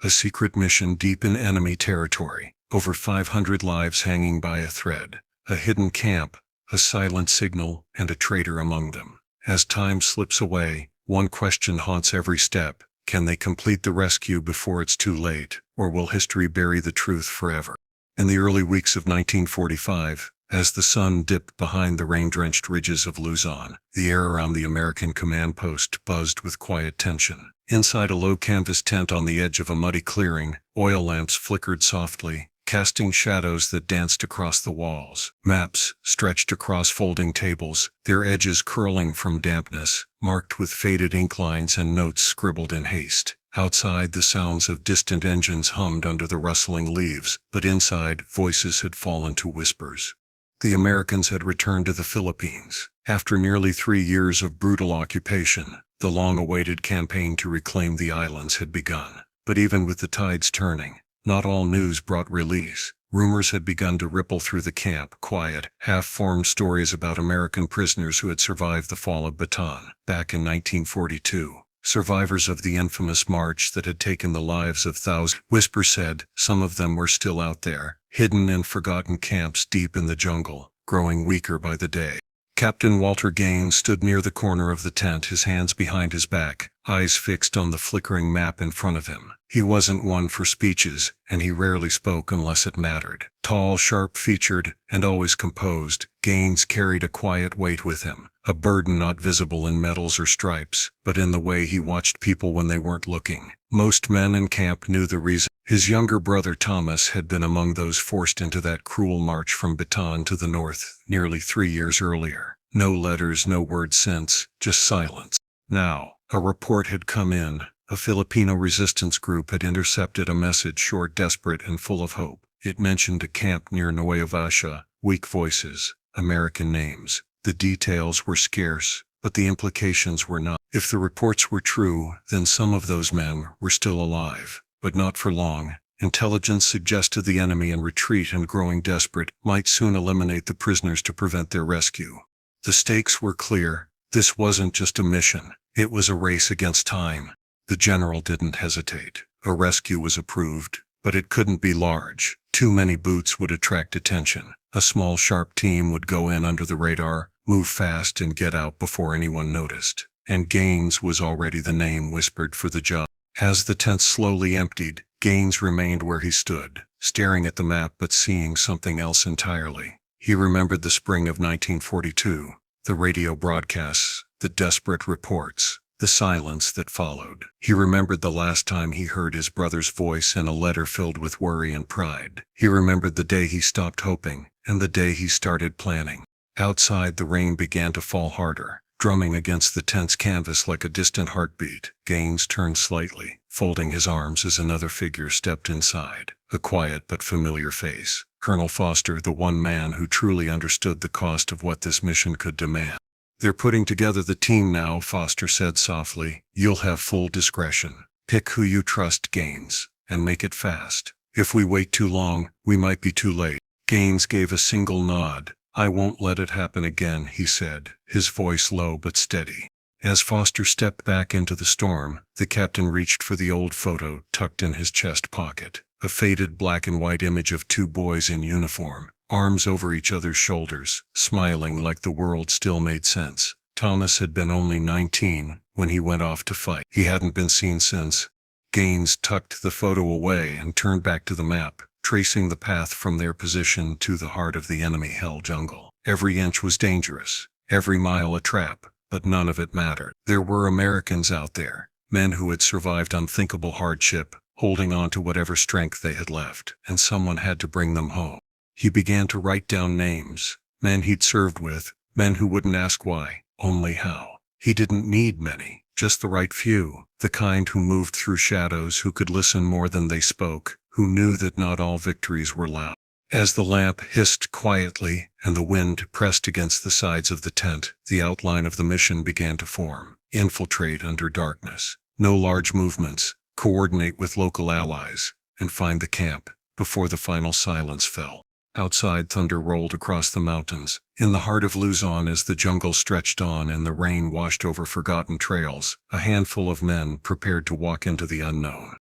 A secret mission deep in enemy territory. Over 500 lives hanging by a thread. A hidden camp, a silent signal, and a traitor among them. As time slips away, one question haunts every step. Can they complete the rescue before it's too late, or will history bury the truth forever? In the early weeks of 1945, as the sun dipped behind the rain-drenched ridges of Luzon, the air around the American command post buzzed with quiet tension. Inside a low canvas tent on the edge of a muddy clearing, oil lamps flickered softly, casting shadows that danced across the walls. Maps stretched across folding tables, their edges curling from dampness, marked with faded ink lines and notes scribbled in haste. Outside, the sounds of distant engines hummed under the rustling leaves, but inside, voices had fallen to whispers. The Americans had returned to the Philippines. After nearly 3 years of brutal occupation, the long-awaited campaign to reclaim the islands had begun. But even with the tides turning, not all news brought release. Rumors had begun to ripple through the camp, quiet, half-formed stories about American prisoners who had survived the fall of Bataan. Back in 1942, survivors of the infamous march that had taken the lives of thousands, whispers said, some of them were still out there, hidden in forgotten camps deep in the jungle, growing weaker by the day. Captain Walter Gaines stood near the corner of the tent, his hands behind his back, eyes fixed on the flickering map in front of him. He wasn't one for speeches, and he rarely spoke unless it mattered. Tall, sharp-featured, and always composed, Gaines carried a quiet weight with him, a burden not visible in medals or stripes, but in the way he watched people when they weren't looking. Most men in camp knew the reason. His younger brother Thomas had been among those forced into that cruel march from Bataan to the north nearly 3 years earlier. No letters, no word since, just silence. Now, a report had come in. A Filipino resistance group had intercepted a message short, desperate, and full of hope. It mentioned a camp near Nueva Ecija, weak voices, American names. The details were scarce, but the implications were not. If the reports were true, then some of those men were still alive. But not for long. Intelligence suggested the enemy in retreat and growing desperate might soon eliminate the prisoners to prevent their rescue. The stakes were clear. This wasn't just a mission. It was a race against time. The general didn't hesitate. A rescue was approved, but it couldn't be large. Too many boots would attract attention. A small, sharp team would go in under the radar, move fast and get out before anyone noticed. And Gaines was already the name whispered for the job. As the tent slowly emptied, Gaines remained where he stood, staring at the map but seeing something else entirely. He remembered the spring of 1942, the radio broadcasts, the desperate reports, the silence that followed. He remembered the last time he heard his brother's voice in a letter filled with worry and pride. He remembered the day he stopped hoping, and the day he started planning. Outside, the rain began to fall harder, drumming against the tent's canvas like a distant heartbeat. Gaines turned slightly, folding his arms as another figure stepped inside, a quiet but familiar face. Colonel Foster, the one man who truly understood the cost of what this mission could demand. They're putting together the team now, Foster said softly. You'll have full discretion. Pick who you trust, Gaines, and make it fast. If we wait too long, we might be too late. Gaines gave a single nod. I won't let it happen again, he said, his voice low but steady. As Foster stepped back into the storm, the captain reached for the old photo tucked in his chest pocket, a faded black and white image of 2 boys in uniform, arms over each other's shoulders, smiling like the world still made sense. Thomas had been only 19 when he went off to fight. He hadn't been seen since. Gaines tucked the photo away and turned back to the map, tracing the path from their position to the heart of the enemy-held jungle. Every inch was dangerous, every mile a trap, but none of it mattered. There were Americans out there, men who had survived unthinkable hardship, holding on to whatever strength they had left, and someone had to bring them home. He began to write down names, men he'd served with, men who wouldn't ask why, only how. He didn't need many, just the right few, the kind who moved through shadows, who could listen more than they spoke, who knew that not all victories were loud. As the lamp hissed quietly and the wind pressed against the sides of the tent, the outline of the mission began to form. Infiltrate under darkness. No large movements. Coordinate with local allies, and find the camp before the final silence fell. Outside, thunder rolled across the mountains. In the heart of Luzon, as the jungle stretched on and the rain washed over forgotten trails, a handful of men prepared to walk into the unknown.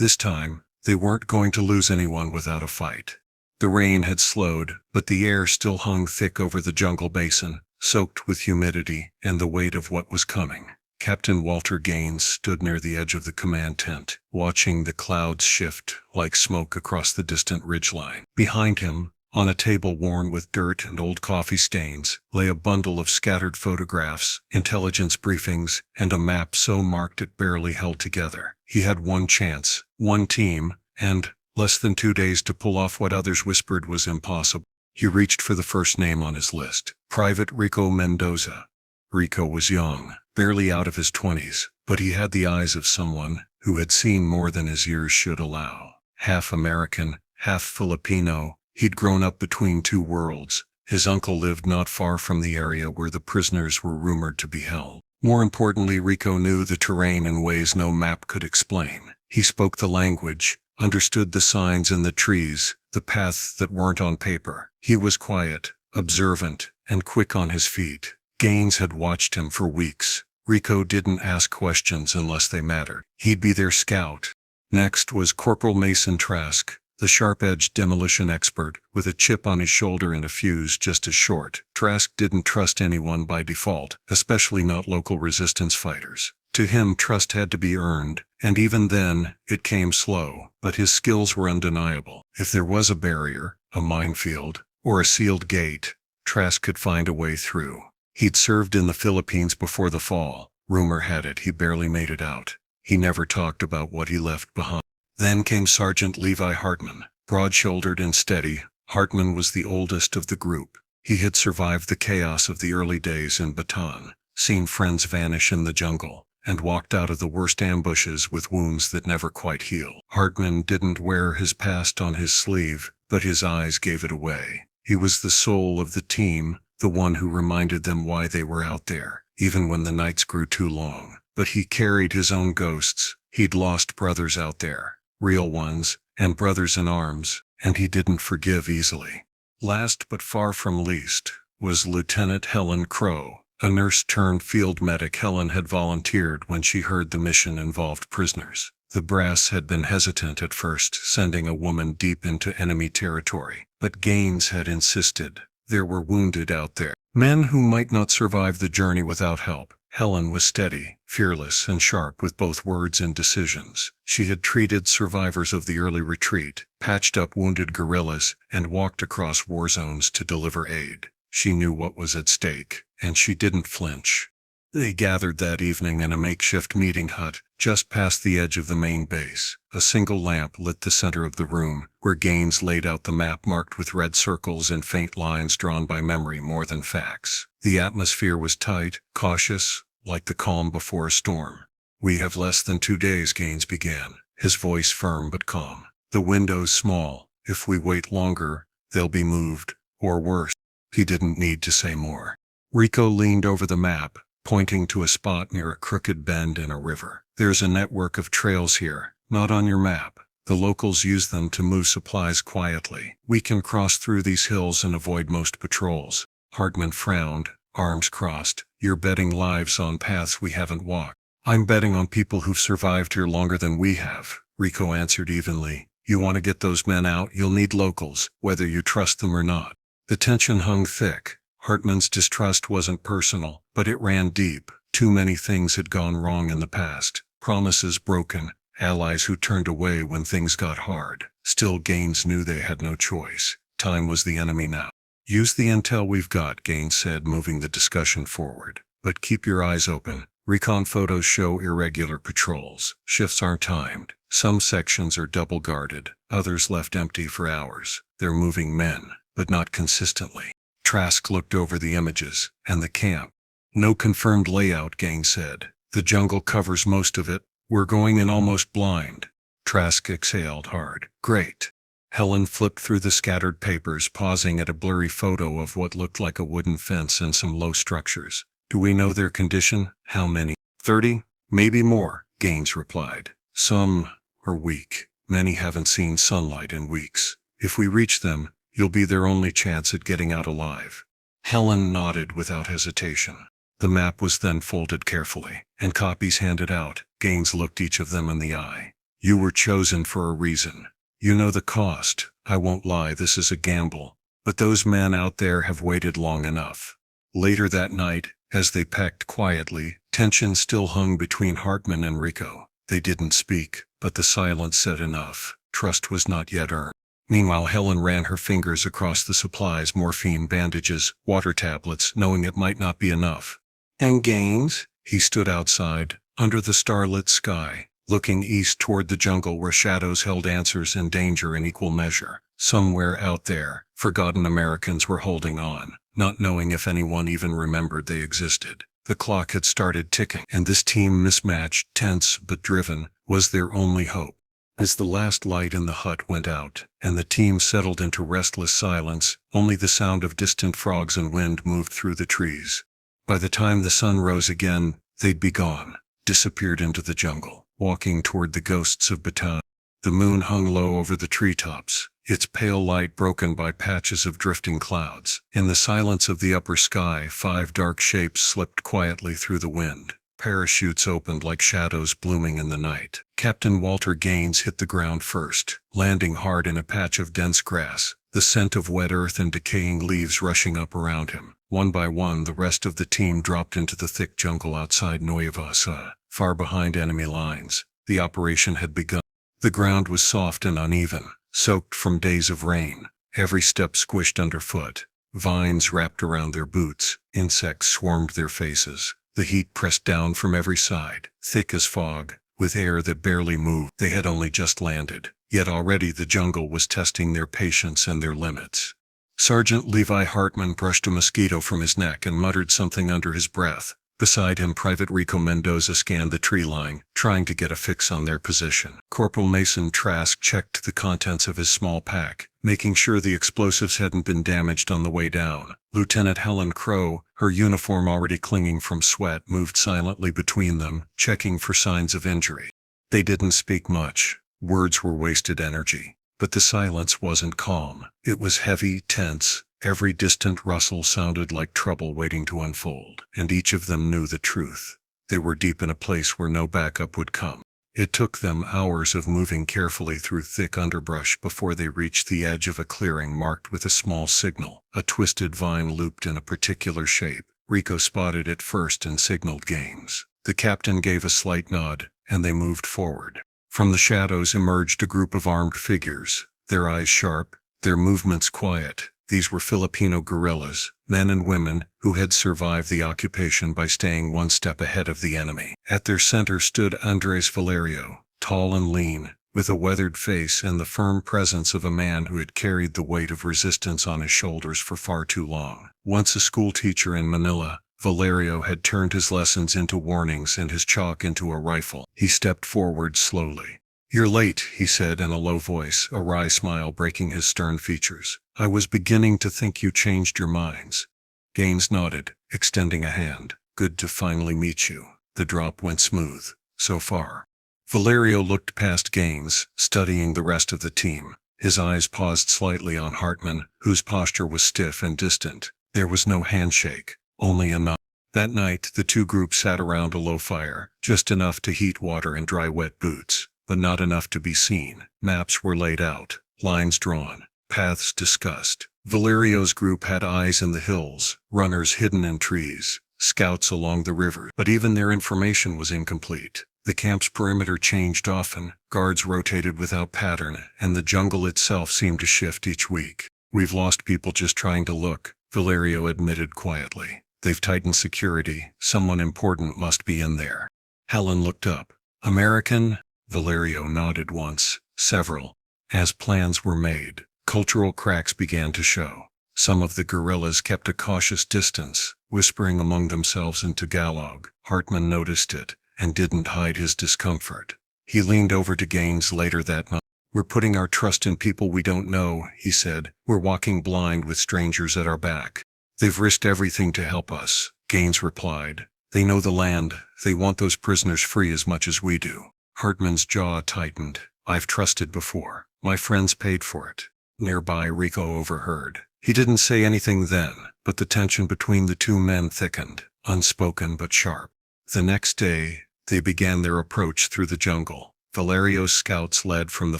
This time, they weren't going to lose anyone without a fight. The rain had slowed, but the air still hung thick over the jungle basin, soaked with humidity and the weight of what was coming. Captain Walter Gaines stood near the edge of the command tent, watching the clouds shift like smoke across the distant ridgeline. Behind him, on a table worn with dirt and old coffee stains, lay a bundle of scattered photographs, intelligence briefings, and a map so marked it barely held together. He had one chance, one team, and less than 2 days to pull off what others whispered was impossible. He reached for the first name on his list, Private Rico Mendoza. Rico was young, barely out of his 20s, but he had the eyes of someone who had seen more than his years should allow. Half American, half Filipino, he'd grown up between two worlds. His uncle lived not far from the area where the prisoners were rumored to be held. More importantly, Rico knew the terrain in ways no map could explain. He spoke the language, understood the signs in the trees, the paths that weren't on paper. He was quiet, observant, and quick on his feet. Gaines had watched him for weeks. Rico didn't ask questions unless they mattered. He'd be their scout. Next was Corporal Mason Trask, the sharp-edged demolition expert, with a chip on his shoulder and a fuse just as short. Trask didn't trust anyone by default, especially not local resistance fighters. To him, trust had to be earned, and even then, it came slow, but his skills were undeniable. If there was a barrier, a minefield, or a sealed gate, Trask could find a way through. He'd served in the Philippines before the fall. Rumor had it he barely made it out. He never talked about what he left behind. Then came Sergeant Levi Hartman. Broad-shouldered and steady, Hartman was the oldest of the group. He had survived the chaos of the early days in Bataan, seen friends vanish in the jungle, and walked out of the worst ambushes with wounds that never quite healed. Hartman didn't wear his past on his sleeve, but his eyes gave it away. He was the soul of the team, the one who reminded them why they were out there, even when the nights grew too long. But he carried his own ghosts. He'd lost brothers out there, real ones, and brothers in arms, and he didn't forgive easily. Last but far from least was Lieutenant Helen Crowe, a nurse-turned-field medic. Helen had volunteered when she heard the mission involved prisoners. The brass had been hesitant at first, sending a woman deep into enemy territory, but Gaines had insisted. There were wounded out there, men who might not survive the journey without help. Helen was steady, fearless, and sharp with both words and decisions. She had treated survivors of the early retreat, patched up wounded guerrillas, and walked across war zones to deliver aid. She knew what was at stake, and she didn't flinch. They gathered that evening in a makeshift meeting hut, just past the edge of the main base. A single lamp lit the center of the room, where Gaines laid out the map marked with red circles and faint lines drawn by memory more than facts. The atmosphere was tight, cautious, like the calm before a storm. "We have less than 2 days," Gaines began, his voice firm but calm. "The window's small. If we wait longer, they'll be moved, or worse." He didn't need to say more. Rico leaned over the map, pointing to a spot near a crooked bend in a river. "There's a network of trails here, not on your map. The locals use them to move supplies quietly. We can cross through these hills and avoid most patrols." Hartman frowned, arms crossed. "You're betting lives on paths we haven't walked." "I'm betting on people who've survived here longer than we have," Rico answered evenly. "You want to get those men out, you'll need locals, whether you trust them or not." The tension hung thick. Hartman's distrust wasn't personal, but it ran deep. Too many things had gone wrong in the past. Promises broken, allies who turned away when things got hard. Still, Gaines knew they had no choice. Time was the enemy now. "Use the intel we've got," Gaines said, moving the discussion forward. "But keep your eyes open. Recon photos show irregular patrols. Shifts aren't timed. Some sections are double guarded, others left empty for hours. They're moving men, but not consistently." Trask looked over the images, and the camp. "No confirmed layout," Gaines said. "The jungle covers most of it. We're going in almost blind." Trask exhaled hard. "Great." Helen flipped through the scattered papers, pausing at a blurry photo of what looked like a wooden fence and some low structures. "Do we know their condition? How many?" 30, maybe more," Gaines replied. "Some are weak. Many haven't seen sunlight in weeks. If we reach them, you'll be their only chance at getting out alive." Helen nodded without hesitation. The map was then folded carefully, and copies handed out. Gaines looked each of them in the eye. You were chosen for a reason. You know the cost. I won't lie, this is a gamble. But those men out there have waited long enough. Later that night, as they packed quietly, tension still hung between Hartman and Rico. They didn't speak, but the silence said enough. Trust was not yet earned. Meanwhile, Helen ran her fingers across the supplies, morphine, bandages, water tablets, knowing it might not be enough. And Gaines? He stood outside, under the starlit sky, looking east toward the jungle where shadows held answers and danger in equal measure. Somewhere out there, forgotten Americans were holding on, not knowing if anyone even remembered they existed. The clock had started ticking, and this team, mismatched, tense but driven, was their only hope. As the last light in the hut went out, and the team settled into restless silence, only the sound of distant frogs and wind moved through the trees. By the time the sun rose again, they'd be gone, disappeared into the jungle, walking toward the ghosts of Bataan. The moon hung low over the treetops, its pale light broken by patches of drifting clouds. In the silence of the upper sky, 5 dark shapes slipped quietly through the wind. Parachutes opened like shadows blooming in the night. Captain Walter Gaines hit the ground first, landing hard in a patch of dense grass, the scent of wet earth and decaying leaves rushing up around him. One by one, the rest of the team dropped into the thick jungle outside WWII, far behind enemy lines. The operation had begun. The ground was soft and uneven, soaked from days of rain. Every step squished underfoot. Vines wrapped around their boots. Insects swarmed their faces. The heat pressed down from every side, thick as fog, with air that barely moved. They had only just landed, yet already the jungle was testing their patience and their limits. Sergeant Levi Hartman brushed a mosquito from his neck and muttered something under his breath. Beside him, Private Rico Mendoza scanned the tree line, trying to get a fix on their position. Corporal Mason Trask checked the contents of his small pack, making sure the explosives hadn't been damaged on the way down. Lieutenant Helen Crowe, her uniform already clinging from sweat, moved silently between them, checking for signs of injury. They didn't speak much. Words were wasted energy. But the silence wasn't calm. It was heavy, tense. Every distant rustle sounded like trouble waiting to unfold, and each of them knew the truth. They were deep in a place where no backup would come. It took them hours of moving carefully through thick underbrush before they reached the edge of a clearing marked with a small signal. A twisted vine looped in a particular shape. Rico spotted it first and signaled Gaines. The captain gave a slight nod, and they moved forward. From the shadows emerged a group of armed figures, their eyes sharp, their movements quiet. These were Filipino guerrillas, men and women, who had survived the occupation by staying one step ahead of the enemy. At their center stood Andres Valerio, tall and lean, with a weathered face and the firm presence of a man who had carried the weight of resistance on his shoulders for far too long. Once a schoolteacher in Manila, Valerio had turned his lessons into warnings and his chalk into a rifle. He stepped forward slowly. "You're late," he said in a low voice, a wry smile breaking his stern features. "I was beginning to think you changed your minds." Gaines nodded, extending a hand. "Good to finally meet you." The drop went smooth, so far. Valerio looked past Gaines, studying the rest of the team. His eyes paused slightly on Hartman, whose posture was stiff and distant. There was no handshake, only a nod. That night, the two groups sat around a low fire, just enough to heat water and dry wet boots, but not enough to be seen. Maps were laid out, lines drawn, paths discussed. Valerio's group had eyes in the hills, runners hidden in trees, scouts along the river, but even their information was incomplete. The camp's perimeter changed often, guards rotated without pattern, and the jungle itself seemed to shift each week. "We've lost people just trying to look," Valerio admitted quietly. "They've tightened security. Someone important must be in there." Helen looked up. "American?" Valerio nodded once. "Several." As plans were made, cultural cracks began to show. Some of the guerrillas kept a cautious distance, whispering among themselves in Tagalog. Hartman noticed it, and didn't hide his discomfort. He leaned over to Gaines later that night. "We're putting our trust in people we don't know," he said. "We're walking blind with strangers at our back." "They've risked everything to help us," Gaines replied. "They know the land. They want those prisoners free as much as we do." Hartman's jaw tightened. "I've trusted before. My friends paid for it." Nearby, Rico overheard. He didn't say anything then, but the tension between the two men thickened, unspoken but sharp. The next day, they began their approach through the jungle. Valerio's scouts led from the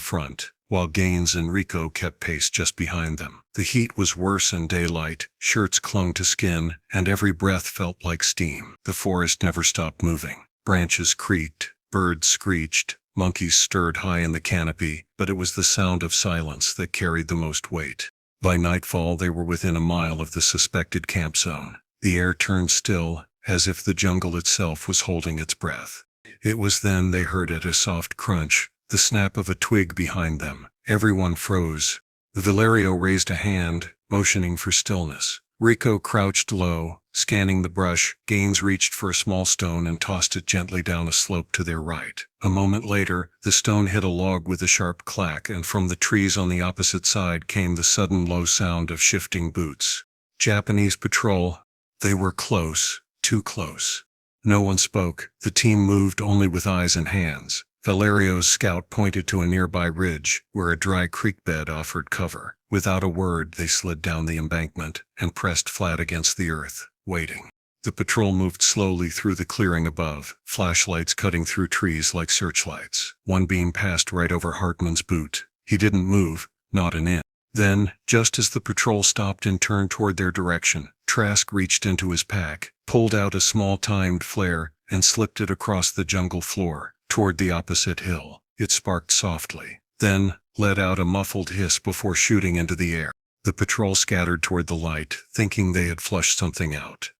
front, while Gaines and Rico kept pace just behind them. The heat was worse in daylight, shirts clung to skin, and every breath felt like steam. The forest never stopped moving. Branches creaked, birds screeched, monkeys stirred high in the canopy, but it was the sound of silence that carried the most weight. By nightfall they were within a mile of the suspected camp zone. The air turned still, as if the jungle itself was holding its breath. It was then they heard it, a soft crunch, the snap of a twig behind them. Everyone froze. Valerio raised a hand, motioning for stillness. Rico crouched low, scanning the brush. Gaines reached for a small stone and tossed it gently down a slope to their right. A moment later, the stone hit a log with a sharp clack, and from the trees on the opposite side came the sudden low sound of shifting boots. Japanese patrol. They were close, too close. No one spoke. The team moved only with eyes and hands. Valerio's scout pointed to a nearby ridge, where a dry creek bed offered cover. Without a word, they slid down the embankment and pressed flat against the earth, waiting. The patrol moved slowly through the clearing above, flashlights cutting through trees like searchlights. One beam passed right over Hartman's boot. He didn't move, not an inch. Then, just as the patrol stopped and turned toward their direction, Trask reached into his pack, pulled out a small timed flare, and slipped it across the jungle floor, toward the opposite hill. It sparked softly, then let out a muffled hiss before shooting into the air. The patrol scattered toward the light, thinking they had flushed something out.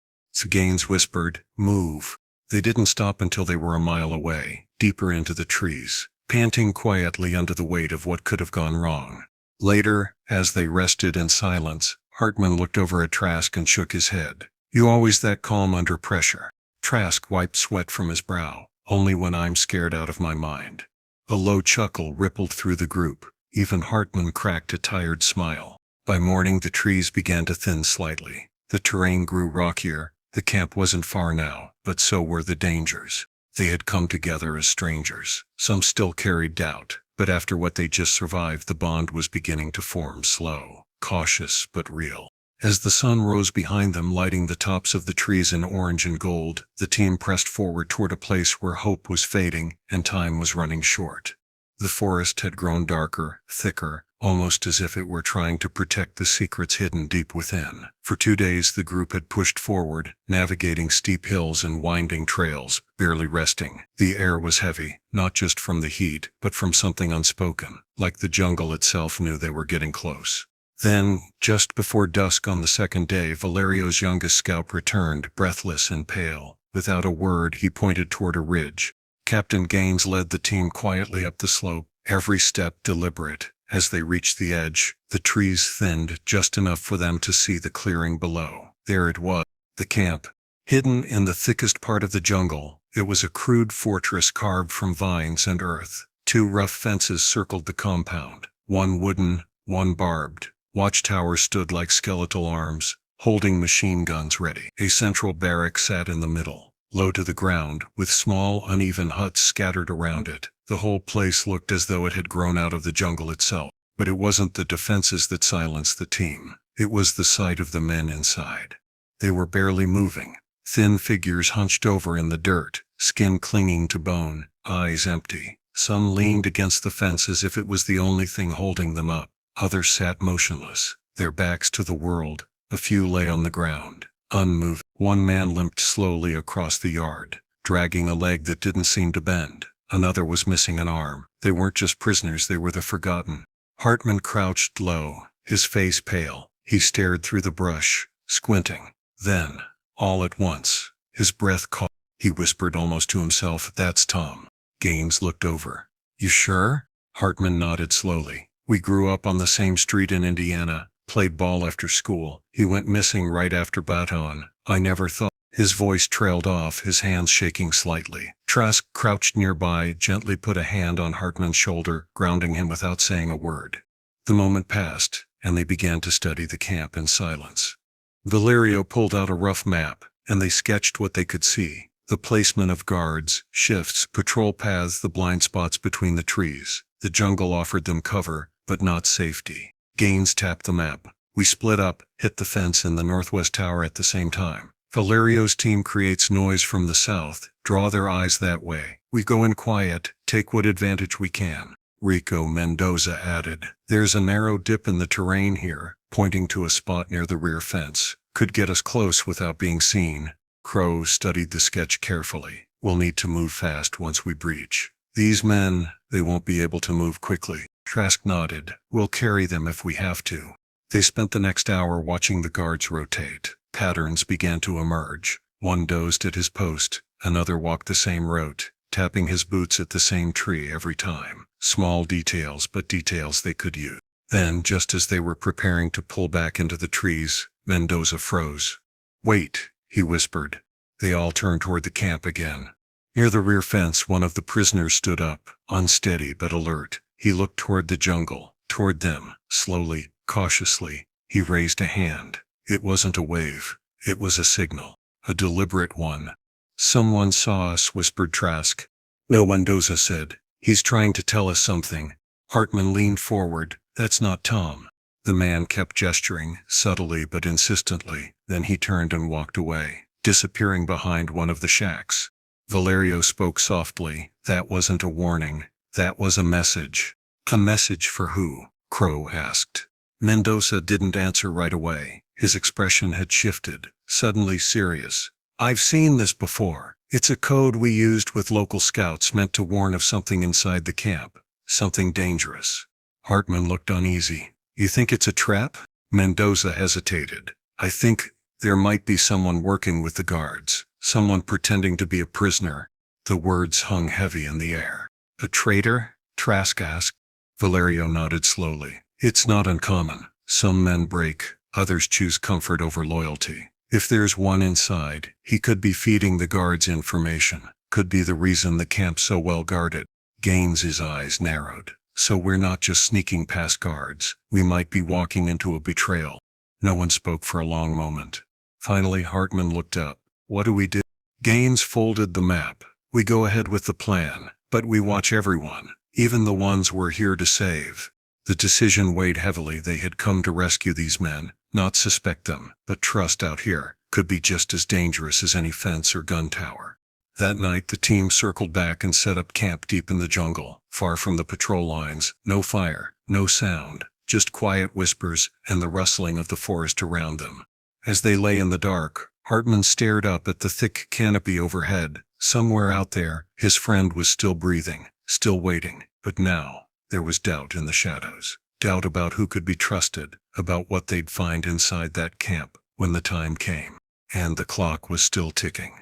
Gaines whispered, "Move." They didn't stop until they were a mile away, deeper into the trees, panting quietly under the weight of what could have gone wrong. Later, as they rested in silence, Hartman looked over at Trask and shook his head. "You always that calm under pressure?" Trask wiped sweat from his brow. "Only when I'm scared out of my mind." A low chuckle rippled through the group. Even Hartman cracked a tired smile. By morning the trees began to thin slightly. The terrain grew rockier. The camp wasn't far now, but so were the dangers. They had come together as strangers. Some still carried doubt, but after what they just survived, the bond was beginning to form, slow, cautious, but real. As the sun rose behind them, lighting the tops of the trees in orange and gold, the team pressed forward toward a place where hope was fading and time was running short. The forest had grown darker, thicker, almost as if it were trying to protect the secrets hidden deep within. For 2 days the group had pushed forward, navigating steep hills and winding trails, barely resting. The air was heavy, not just from the heat, but from something unspoken, like the jungle itself knew they were getting close. Then, just before dusk on the second day, Valerio's youngest scout returned, breathless and pale. Without a word, he pointed toward a ridge. Captain Gaines led the team quietly up the slope, every step deliberate. As they reached the edge, the trees thinned just enough for them to see the clearing below. There it was, the camp. Hidden in the thickest part of the jungle, it was a crude fortress carved from vines and earth. 2 rough fences circled the compound, one wooden, one barbed. Watchtowers stood like skeletal arms, holding machine guns ready. A central barrack sat in the middle, low to the ground, with small, uneven huts scattered around it. The whole place looked as though it had grown out of the jungle itself. But it wasn't the defenses that silenced the team. It was the sight of the men inside. They were barely moving, thin figures hunched over in the dirt, skin clinging to bone, eyes empty. Some leaned against the fence as if it was the only thing holding them up. Others sat motionless, their backs to the world. A few lay on the ground, unmoved. One man limped slowly across the yard, dragging a leg that didn't seem to bend. Another was missing an arm. They weren't just prisoners, they were the forgotten. Hartman crouched low, his face pale. He stared through the brush, squinting. Then, all at once, his breath caught. He whispered almost to himself, "That's Tom." Gaines looked over. "You sure?" Hartman nodded slowly. "We grew up on the same street in Indiana, played ball after school. He went missing right after Bataan. I never thought." His voice trailed off, his hands shaking slightly. Trask crouched nearby, gently put a hand on Hartman's shoulder, grounding him without saying a word. The moment passed, and they began to study the camp in silence. Valerio pulled out a rough map, and they sketched what they could see. The placement of guards, shifts, patrol paths, the blind spots between the trees. The jungle offered them cover, but not safety. Gaines tapped the map. "We split up, hit the fence in the northwest tower at the same time. Valerio's team creates noise from the south, draw their eyes that way. We go in quiet, take what advantage we can. Rico Mendoza added, there's a narrow dip in the terrain here, pointing to a spot near the rear fence. Could get us close without being seen. Crowe studied the sketch carefully. We'll need to move fast once we breach. These men, they won't be able to move quickly. Trask nodded. We'll carry them if we have to. They spent the next hour watching the guards rotate. Patterns began to emerge. One dozed at his post, another walked the same route, tapping his boots at the same tree every time. Small details, but details they could use. Then, just as they were preparing to pull back into the trees, Mendoza froze. Wait, he whispered. They all turned toward the camp again. Near the rear fence, one of the prisoners stood up, unsteady but alert. He looked toward the jungle, toward them, slowly, cautiously. He raised a hand. It wasn't a wave. It was a signal. A deliberate one. Someone saw us, whispered Trask. No, Mendoza said. He's trying to tell us something. Hartman leaned forward. That's not Tom. The man kept gesturing, subtly but insistently. Then he turned and walked away, disappearing behind one of the shacks. Valerio spoke softly. That wasn't a warning. That was a message. A message for who? Crowe asked. Mendoza didn't answer right away. His expression had shifted, suddenly serious. I've seen this before. It's a code we used with local scouts meant to warn of something inside the camp. Something dangerous. Hartman looked uneasy. You think it's a trap? Mendoza hesitated. I think there might be someone working with the guards. Someone pretending to be a prisoner. The words hung heavy in the air. A traitor? Trask asked. Valerio nodded slowly. It's not uncommon. Some men break, others choose comfort over loyalty. If there's one inside, he could be feeding the guards information. Could be the reason the camp's so well guarded. Gaines's eyes narrowed. So we're not just sneaking past guards. We might be walking into a betrayal. No one spoke for a long moment. Finally, Hartman looked up. What do we do? Gaines folded the map. We go ahead with the plan, but we watch everyone, even the ones we're here to save. The decision weighed heavily. They had come to rescue these men, not suspect them, but trust out here could be just as dangerous as any fence or gun tower. That night the team circled back and set up camp deep in the jungle, far from the patrol lines. No fire, no sound, just quiet whispers and the rustling of the forest around them. As they lay in the dark, Hartman stared up at the thick canopy overhead. Somewhere out there, his friend was still breathing, still waiting, but now there was doubt in the shadows. Doubt about who could be trusted, about what they'd find inside that camp when the time came. And the clock was still ticking.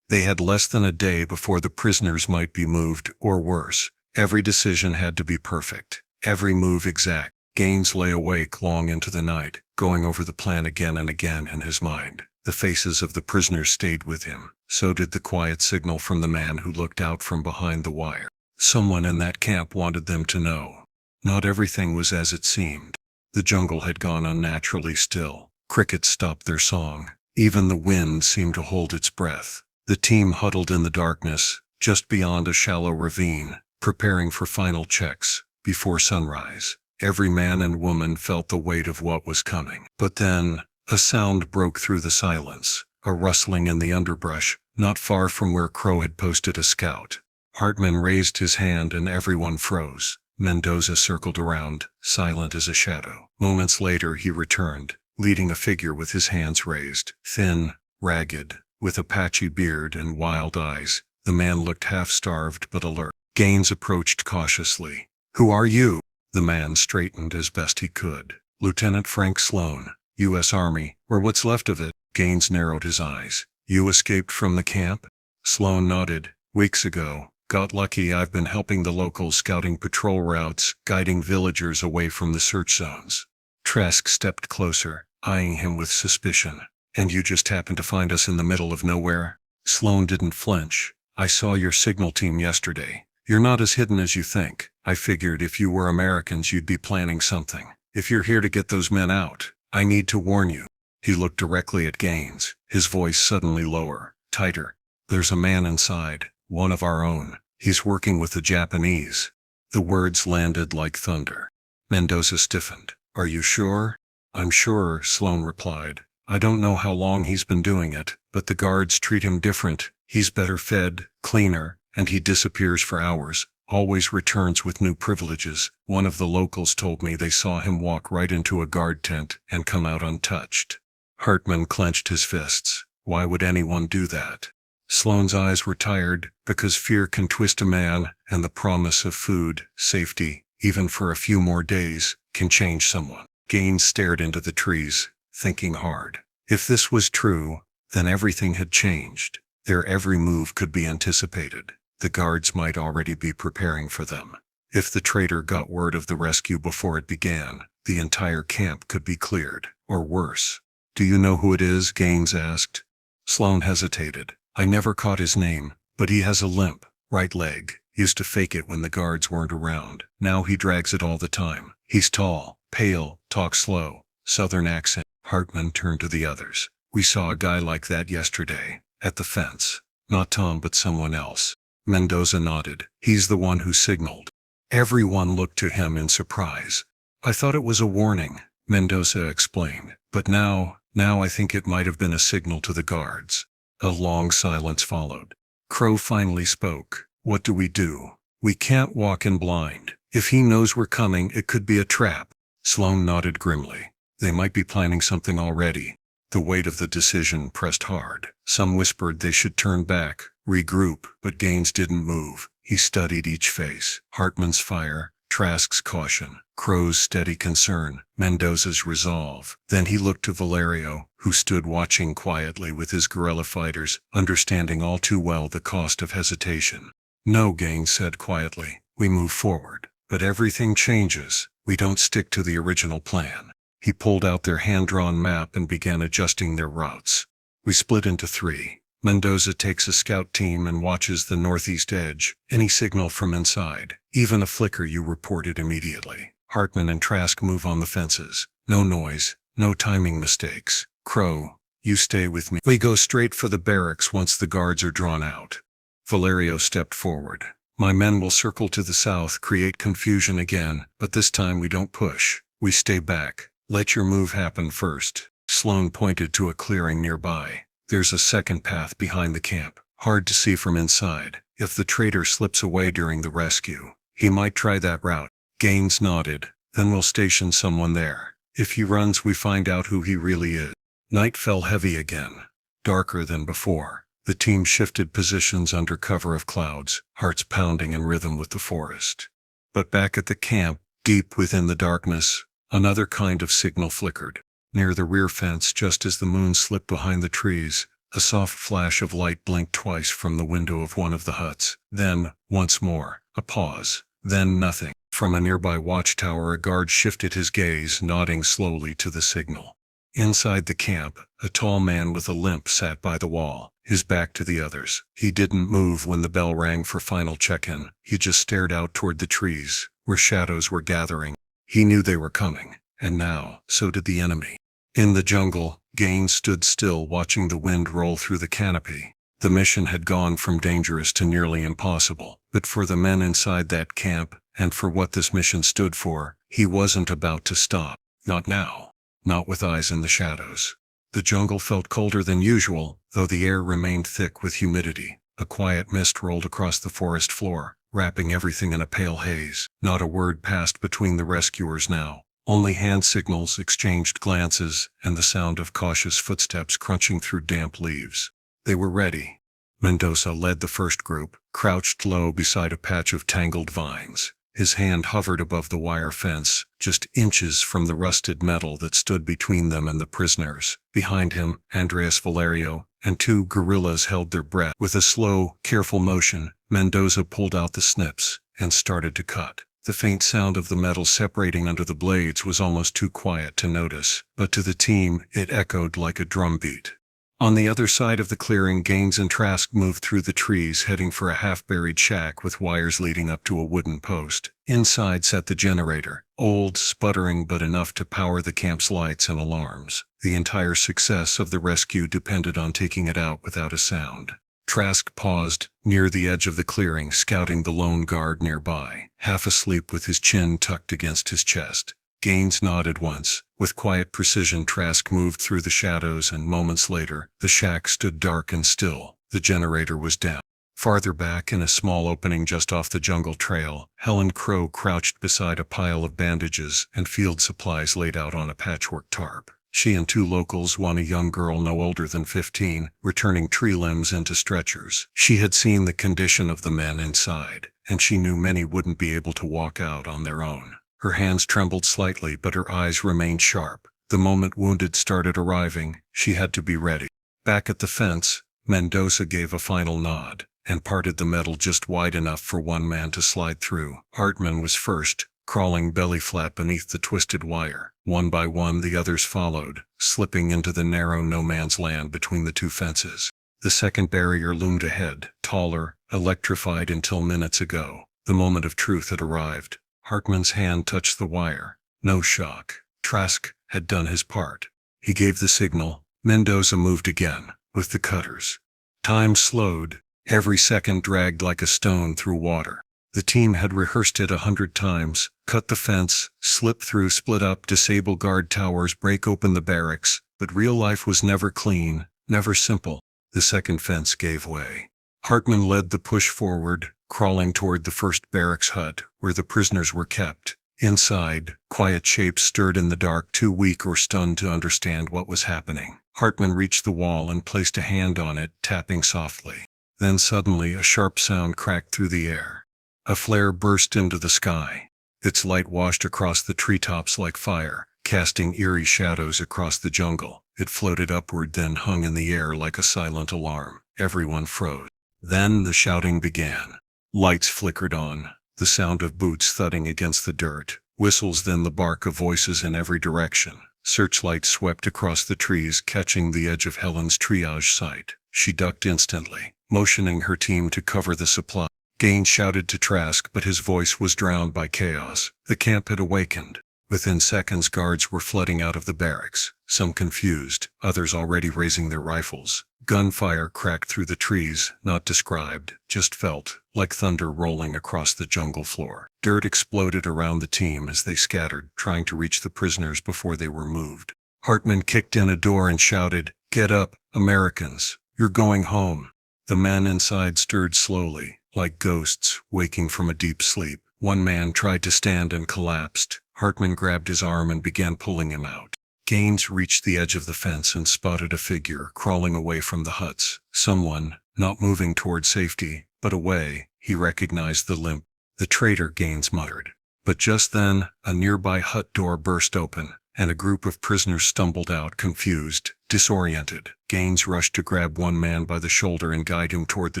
They had less than a day before the prisoners might be moved, or worse. Every decision had to be perfect, every move exact. Gaines lay awake long into the night, going over the plan again and again in his mind. The faces of the prisoners stayed with him. So did the quiet signal from the man who looked out from behind the wire. Someone in that camp wanted them to know. Not everything was as it seemed. The jungle had gone unnaturally still. Crickets stopped their song. Even the wind seemed to hold its breath. The team huddled in the darkness, just beyond a shallow ravine, preparing for final checks. Before sunrise, every man and woman felt the weight of what was coming. But then, a sound broke through the silence, a rustling in the underbrush, not far from where Crowe had posted a scout. Hartman raised his hand and everyone froze. Mendoza circled around, silent as a shadow. Moments later he returned, leading a figure with his hands raised. Thin, ragged, with a patchy beard and wild eyes, the man looked half-starved but alert. Gaines approached cautiously. Who are you? The man straightened as best he could. Lieutenant Frank Sloan, U.S. Army, or what's left of it. Gaines narrowed his eyes. You escaped from the camp? Sloan nodded. Weeks ago. Got lucky. I've been helping the locals scouting patrol routes, guiding villagers away from the search zones. Trask stepped closer, eyeing him with suspicion. And you just happened to find us in the middle of nowhere? Sloan didn't flinch. I saw your signal team yesterday. You're not as hidden as you think. I figured if you were Americans you'd be planning something. If you're here to get those men out, I need to warn you. He looked directly at Gaines, his voice suddenly lower, tighter. There's a man inside. One of our own. He's working with the Japanese. The words landed like thunder. Mendoza stiffened. Are you sure? I'm sure, Sloan replied. I don't know how long he's been doing it, but the guards treat him different. He's better fed, cleaner, and he disappears for hours, always returns with new privileges. One of the locals told me they saw him walk right into a guard tent and come out untouched. Hartman clenched his fists. Why would anyone do that? Sloane's eyes were tired, because fear can twist a man, and the promise of food, safety, even for a few more days, can change someone. Gaines stared into the trees, thinking hard. If this was true, then everything had changed. Their every move could be anticipated. The guards might already be preparing for them. If the traitor got word of the rescue before it began, the entire camp could be cleared, or worse. "Do you know who it is?" Gaines asked. Sloane hesitated. "I never caught his name, but he has a limp right leg. Used to fake it when the guards weren't around. Now he drags it all the time. He's tall, pale, talks slow, southern accent." Hartman turned to the others. "We saw a guy like that yesterday, at the fence. Not Tom but someone else." Mendoza nodded. "He's the one who signaled." Everyone looked to him in surprise. "I thought it was a warning," Mendoza explained. "But now I think it might have been a signal to the guards." A long silence followed. Crowe finally spoke. "What do we do? We can't walk in blind. If he knows we're coming, it could be a trap." Sloane nodded grimly. "They might be planning something already." The weight of the decision pressed hard. Some whispered they should turn back, regroup, but Gaines didn't move. He studied each face. Hartman's fire, Trask's caution, Crowe's steady concern, Mendoza's resolve. Then he looked to Valerio, who stood watching quietly with his guerrilla fighters, understanding all too well the cost of hesitation. "No," Gaines said quietly, "we move forward. But everything changes. We don't stick to the original plan." He pulled out their hand-drawn map and began adjusting their routes. "We split into 3. Mendoza takes a scout team and watches the northeast edge. Any signal from inside, even a flicker, you report it immediately. Hartman and Trask move on the fences. No noise, no timing mistakes. Crowe, you stay with me. We go straight for the barracks once the guards are drawn out." Valerio stepped forward. "My men will circle to the south, create confusion again, but this time we don't push. We stay back. Let your move happen first." Sloane pointed to a clearing nearby. "There's a second path behind the camp, hard to see from inside. If the traitor slips away during the rescue, he might try that route." Gaines nodded. "Then we'll station someone there. If he runs, we find out who he really is." Night fell heavy again, darker than before. The team shifted positions under cover of clouds, hearts pounding in rhythm with the forest. But back at the camp, deep within the darkness, another kind of signal flickered. Near the rear fence, just as the moon slipped behind the trees, a soft flash of light blinked twice from the window of one of the huts. Then, once more, a pause. Then nothing. From a nearby watchtower, a guard shifted his gaze, nodding slowly to the signal. Inside the camp, a tall man with a limp sat by the wall, his back to the others. He didn't move when the bell rang for final check-in. He just stared out toward the trees, where shadows were gathering. He knew they were coming, and now, so did the enemy. In the jungle, Gaines stood still, watching the wind roll through the canopy. The mission had gone from dangerous to nearly impossible, but for the men inside that camp, and for what this mission stood for, he wasn't about to stop. Not now. Not with eyes in the shadows. The jungle felt colder than usual, though the air remained thick with humidity. A quiet mist rolled across the forest floor, wrapping everything in a pale haze. Not a word passed between the rescuers now. Only hand signals, exchanged glances, and the sound of cautious footsteps crunching through damp leaves. They were ready. Mendoza led the first group, crouched low beside a patch of tangled vines. His hand hovered above the wire fence, just inches from the rusted metal that stood between them and the prisoners. Behind him, Andres Valerio and 2 guerrillas held their breath. With a slow, careful motion, Mendoza pulled out the snips and started to cut. The faint sound of the metal separating under the blades was almost too quiet to notice, but to the team, it echoed like a drumbeat. On the other side of the clearing, Gaines and Trask moved through the trees, heading for a half-buried shack with wires leading up to a wooden post. Inside sat the generator, old, sputtering, but enough to power the camp's lights and alarms. The entire success of the rescue depended on taking it out without a sound. Trask paused, near the edge of the clearing, scouting the lone guard nearby, half asleep with his chin tucked against his chest. Gaines nodded once. With quiet precision, Trask moved through the shadows, and moments later, the shack stood dark and still. The generator was down. Farther back in a small opening just off the jungle trail, Helen Crowe crouched beside a pile of bandages and field supplies laid out on a patchwork tarp. She and two locals, one a young girl no older than 15, were turning tree limbs into stretchers. She had seen the condition of the men inside, and she knew many wouldn't be able to walk out on their own. Her hands trembled slightly, but her eyes remained sharp. The moment wounded started arriving, she had to be ready. Back at the fence, Mendoza gave a final nod and parted the metal just wide enough for one man to slide through. Hartman was first, crawling belly flat beneath the twisted wire. One by one the others followed, slipping into the narrow no-man's land between the two fences. The second barrier loomed ahead, taller, electrified until minutes ago. The moment of truth had arrived. Hartman's hand touched the wire. No shock. Trask had done his part. He gave the signal. Mendoza moved again, with the cutters. Time slowed. Every second dragged like a stone through water. The team had rehearsed it 100 times, cut the fence, slip through, split up, disable guard towers, break open the barracks, but real life was never clean, never simple. The second fence gave way. Hartman led the push forward, crawling toward the first barracks hut, where the prisoners were kept. Inside, quiet shapes stirred in the dark, too weak or stunned to understand what was happening. Hartman reached the wall and placed a hand on it, tapping softly. Then suddenly a sharp sound cracked through the air. A flare burst into the sky. Its light washed across the treetops like fire, casting eerie shadows across the jungle. It floated upward, then hung in the air like a silent alarm. Everyone froze. Then the shouting began. Lights flickered on, the sound of boots thudding against the dirt, whistles, then the bark of voices in every direction. Searchlights swept across the trees, catching the edge of Helen's triage sight. She ducked instantly, motioning her team to cover the supply. Gaines shouted to Trask, but his voice was drowned by chaos. The camp had awakened. Within seconds, guards were flooding out of the barracks, some confused, others already raising their rifles. Gunfire cracked through the trees, not described, just felt, like thunder rolling across the jungle floor. Dirt exploded around the team as they scattered, trying to reach the prisoners before they were moved. Hartman kicked in a door and shouted, "Get up, Americans! You're going home." The men inside stirred slowly, like ghosts waking from a deep sleep. One man tried to stand and collapsed. Hartman grabbed his arm and began pulling him out. Gaines reached the edge of the fence and spotted a figure crawling away from the huts. Someone, not moving toward safety, but away. He recognized the limp. "The traitor," Gaines muttered. But just then, a nearby hut door burst open, and a group of prisoners stumbled out, confused, disoriented. Gaines rushed to grab one man by the shoulder and guide him toward the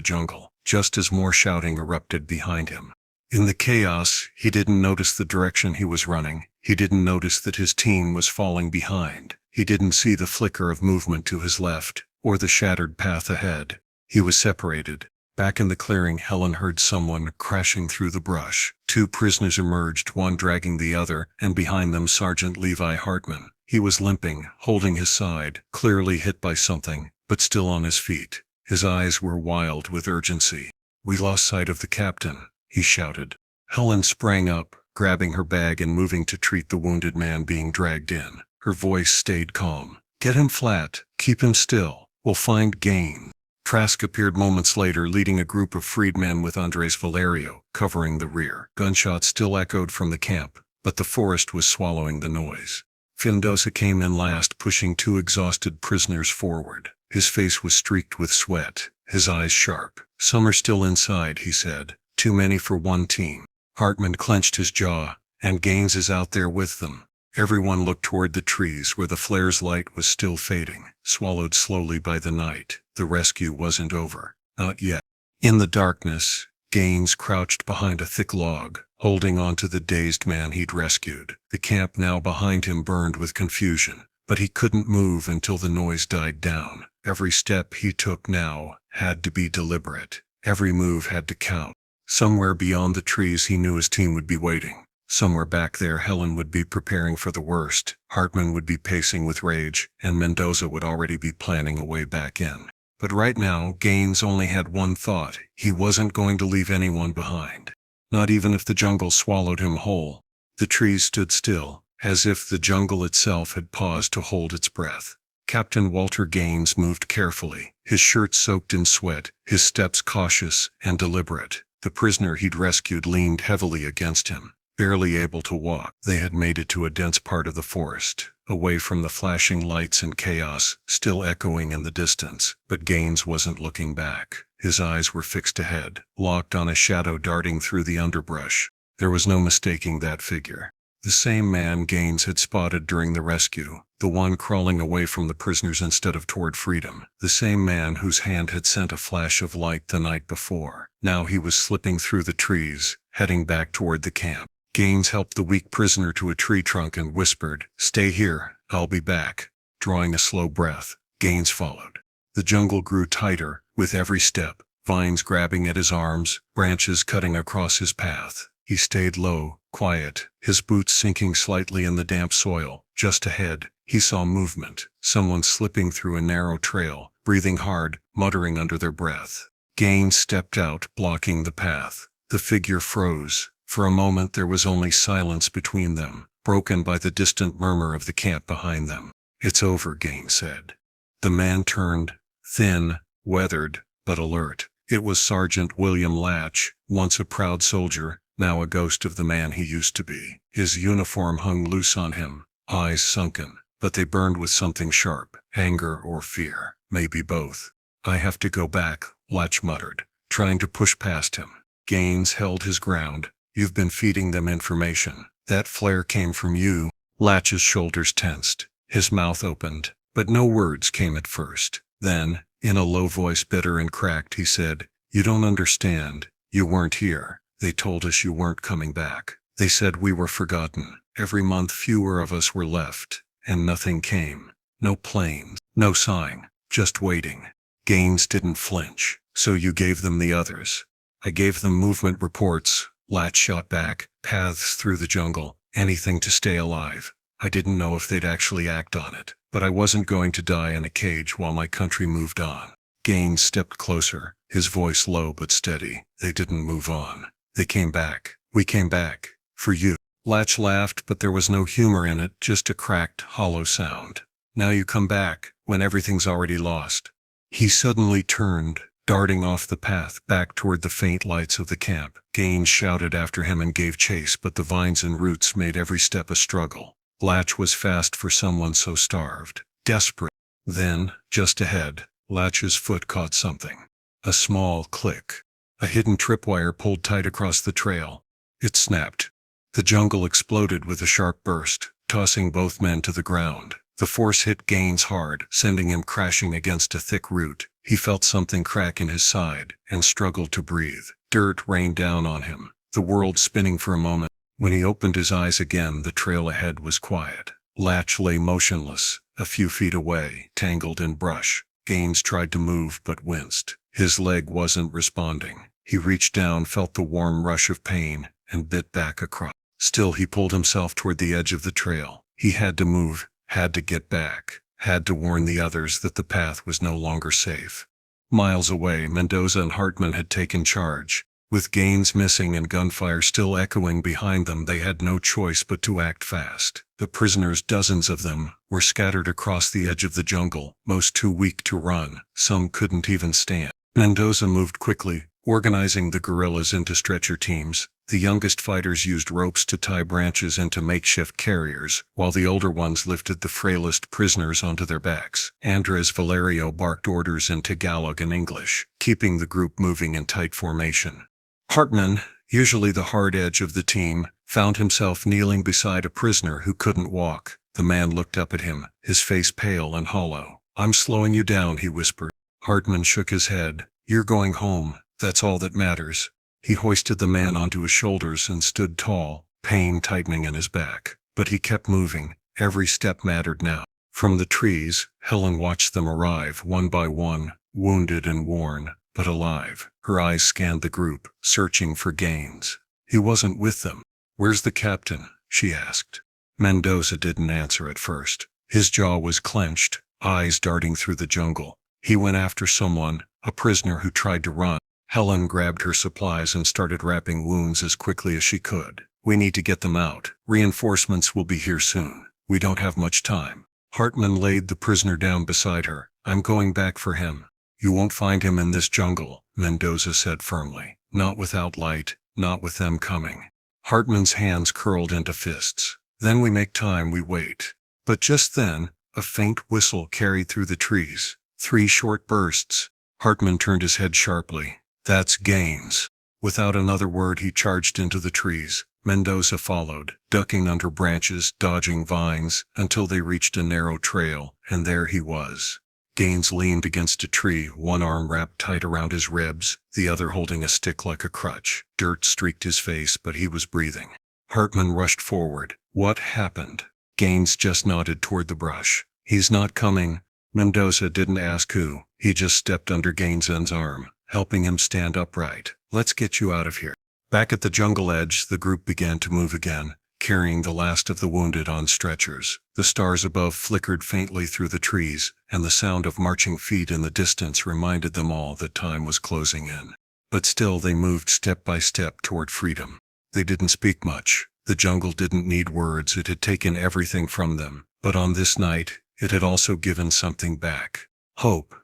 jungle, just as more shouting erupted behind him. In the chaos, he didn't notice the direction he was running. He didn't notice that his team was falling behind. He didn't see the flicker of movement to his left, or the shattered path ahead. He was separated. Back in the clearing, Helen heard someone crashing through the brush. Two prisoners emerged, one dragging the other, and behind them Sergeant Levi Hartman. He was limping, holding his side, clearly hit by something, but still on his feet. His eyes were wild with urgency. "We lost sight of the captain," he shouted. Helen sprang up, grabbing her bag and moving to treat the wounded man being dragged in. Her voice stayed calm. "Get him flat, keep him still. We'll find Gaines." Trask appeared moments later, leading a group of freedmen with Andres Valerio covering the rear. Gunshots still echoed from the camp, but the forest was swallowing the noise. Mendoza came in last, pushing two exhausted prisoners forward. His face was streaked with sweat, his eyes sharp. "Some are still inside," he said. "Too many for one team." Hartman clenched his jaw. "And Gaines is out there with them." Everyone looked toward the trees where the flare's light was still fading, swallowed slowly by the night. The rescue wasn't over. Not yet. In the darkness, Gaines crouched behind a thick log, holding on to the dazed man he'd rescued. The camp now behind him burned with confusion, but he couldn't move until the noise died down. Every step he took now had to be deliberate. Every move had to count. Somewhere beyond the trees he knew his team would be waiting. Somewhere back there Helen would be preparing for the worst. Hartman would be pacing with rage, and Mendoza would already be planning a way back in. But right now, Gaines only had one thought. He wasn't going to leave anyone behind. Not even if the jungle swallowed him whole. The trees stood still, as if the jungle itself had paused to hold its breath. Captain Walter Gaines moved carefully, his shirt soaked in sweat, his steps cautious and deliberate. The prisoner he'd rescued leaned heavily against him, barely able to walk. They had made it to a dense part of the forest, away from the flashing lights and chaos still echoing in the distance. But Gaines wasn't looking back. His eyes were fixed ahead, locked on a shadow darting through the underbrush. There was no mistaking that figure. The same man Gaines had spotted during the rescue, the one crawling away from the prisoners instead of toward freedom. The same man whose hand had sent a flash of light the night before. Now he was slipping through the trees, heading back toward the camp. Gaines helped the weak prisoner to a tree trunk and whispered, "Stay here, I'll be back." Drawing a slow breath, Gaines followed. The jungle grew tighter with every step, vines grabbing at his arms, branches cutting across his path. He stayed low, quiet, his boots sinking slightly in the damp soil. Just ahead, he saw movement, someone slipping through a narrow trail, breathing hard, muttering under their breath. Gaines stepped out, blocking the path. The figure froze. For a moment there was only silence between them, broken by the distant murmur of the camp behind them. "It's over," Gaines said. The man turned, thin, weathered, but alert. It was Sergeant William Latch, once a proud soldier, now a ghost of the man he used to be. His uniform hung loose on him, eyes sunken, but they burned with something sharp, anger or fear, maybe both. "I have to go back," Latch muttered, trying to push past him. Gaines held his ground. "You've been feeding them information. That flare came from you." Latch's shoulders tensed, his mouth opened, but no words came at first. Then, in a low voice bitter and cracked, he said, "You don't understand. You weren't here. They told us you weren't coming back. They said we were forgotten. Every month fewer of us were left, and nothing came. No planes, no sign, just waiting." Gaines didn't flinch. "So you gave them the others?" "I gave them movement reports," Latch shot back, "paths through the jungle, anything to stay alive. I didn't know if they'd actually act on it, but I wasn't going to die in a cage while my country moved on." Gaines stepped closer, his voice low but steady. "They didn't move on. They came back. We came back. For you." Latch laughed, but there was no humor in it, just a cracked, hollow sound. "Now you come back, when everything's already lost." He suddenly turned, darting off the path back toward the faint lights of the camp. Gaines shouted after him and gave chase, but the vines and roots made every step a struggle. Latch was fast for someone so starved, desperate. Then, just ahead, Latch's foot caught something. A small click. A hidden tripwire pulled tight across the trail. It snapped. The jungle exploded with a sharp burst, tossing both men to the ground. The force hit Gaines hard, sending him crashing against a thick root. He felt something crack in his side, and struggled to breathe. Dirt rained down on him, the world spinning for a moment. When he opened his eyes again, the trail ahead was quiet. Latch lay motionless, a few feet away, tangled in brush. Gaines tried to move but winced. His leg wasn't responding. He reached down, felt the warm rush of pain, and bit back across. Still he pulled himself toward the edge of the trail. He had to move, had to get back, had to warn the others that the path was no longer safe. Miles away, Mendoza and Hartman had taken charge. With Gaines missing and gunfire still echoing behind them, they had no choice but to act fast. The prisoners, dozens of them, were scattered across the edge of the jungle, most too weak to run. Some couldn't even stand. Mendoza moved quickly, organizing the guerrillas into stretcher teams. The youngest fighters used ropes to tie branches into makeshift carriers, while the older ones lifted the frailest prisoners onto their backs. Andres Valerio barked orders in Tagalog and English, keeping the group moving in tight formation. Hartman, usually the hard edge of the team, found himself kneeling beside a prisoner who couldn't walk. The man looked up at him, his face pale and hollow. "I'm slowing you down," he whispered. Hartman shook his head. "You're going home. That's all that matters." He hoisted the man onto his shoulders and stood tall, pain tightening in his back. But he kept moving. Every step mattered now. From the trees, Helen watched them arrive one by one, wounded and worn, but alive. Her eyes scanned the group, searching for Gaines. He wasn't with them. "Where's the captain?" she asked. Mendoza didn't answer at first. His jaw was clenched, eyes darting through the jungle. He went after someone, a prisoner who tried to run. Helen grabbed her supplies and started wrapping wounds as quickly as she could. "We need to get them out. Reinforcements will be here soon. We don't have much time." Hartman laid the prisoner down beside her. I'm going back for him. You won't find him in this jungle, Mendoza said firmly. Not without light, not with them coming. Hartman's hands curled into fists. Then we make time, we wait. But just then, a faint whistle carried through the trees. 3 short bursts. Hartman turned his head sharply. That's Gaines. Without another word he charged into the trees. Mendoza followed, ducking under branches, dodging vines, until they reached a narrow trail, and there he was. Gaines leaned against a tree, one arm wrapped tight around his ribs, the other holding a stick like a crutch. Dirt streaked his face, but he was breathing. Hartman rushed forward. What happened? Gaines just nodded toward the brush. He's not coming. Mendoza didn't ask who. He just stepped under Gaines's arm, helping him stand upright. Let's get you out of here. Back at the jungle edge, the group began to move again, carrying the last of the wounded on stretchers. The stars above flickered faintly through the trees, and the sound of marching feet in the distance reminded them all that time was closing in. But still they moved step by step toward freedom. They didn't speak much. The jungle didn't need words, it had taken everything from them. But on this night, it had also given something back. Hope.